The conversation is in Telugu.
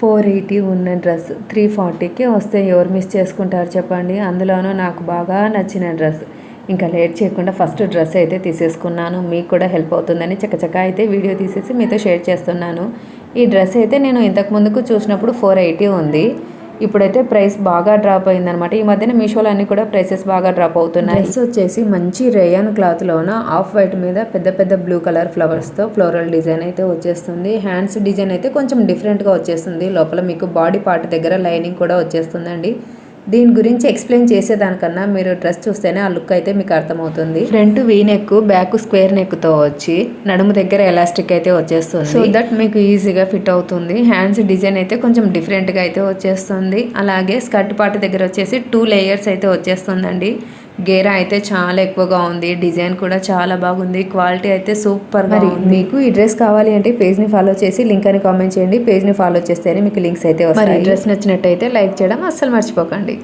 480 ఉన్న డ్రెస్ 340కి వస్తే ఎవరు మిస్ చేసుకుంటారు చెప్పండి. అందులోనూ నాకు బాగా నచ్చిన డ్రెస్. ఇంకా లేట్ చేయకుండా ఫస్ట్ డ్రెస్ అయితే తీసేసుకున్నాను. మీకు కూడా హెల్ప్ అవుతుందని చకచకా అయితే వీడియో తీసేసి మీతో షేర్ చేస్తున్నాను. ఈ డ్రెస్ అయితే నేను ఇంతకు ముందుకు చూసినప్పుడు 480 ఉంది. ఇప్పుడైతే ప్రైస్ బాగా డ్రాప్ అయిందనమాట. ఈ మధ్యన మీషోలో అన్నీ కూడా ప్రైసెస్ బాగా డ్రాప్ అవుతున్నాయి. డ్రెస్ వచ్చేసి మంచి రేయాన్ క్లాత్లోన ఆఫ్ వైట్ మీద పెద్ద పెద్ద బ్లూ కలర్ ఫ్లవర్స్తో ఫ్లోరల్ డిజైన్ అయితే వచ్చేస్తుంది. హ్యాండ్స్ డిజైన్ అయితే కొంచెం డిఫరెంట్గా వచ్చేస్తుంది. లోపల మీకు బాడీ పార్ట్ దగ్గర లైనింగ్ కూడా వచ్చేస్తుందండి. దీని గురించి ఎక్స్ప్లెయిన్ చేసేదానికన్నా మీరు డ్రెస్ చూస్తేనే ఆ లుక్ అయితే మీకు అర్థమవుతుంది. Front V neck, back square నెక్తో వచ్చి నడుము దగ్గర ఎలాస్టిక్ అయితే వచ్చేస్తుంది. సో దట్ మీకు ఈజీగా ఫిట్ అవుతుంది. హ్యాండ్స్ డిజైన్ అయితే కొంచెం డిఫరెంట్గా అయితే వచ్చేస్తుంది. అలాగే స్కర్ట్ పార్ట్ దగ్గర వచ్చేసి 2 లేయర్స్ అయితే వచ్చేస్తుందండి. గేరా అయితే చాలా ఎక్కువగా ఉంది. డిజైన్ కూడా చాలా బాగుంది. క్వాలిటీ అయితే సూపర్. మరి మీకు ఈ డ్రెస్ కావాలి అంటే పేజ్ని ఫాలో చేసి లింక్ అని కామెంట్ చేయండి. పేజ్ని ఫాలో చేస్తేనే మీకు లింక్స్ అయితే వస్తాయి. డ్రెస్ నచ్చినట్టయితే లైక్ చేయడం అస్సలు మర్చిపోకండి.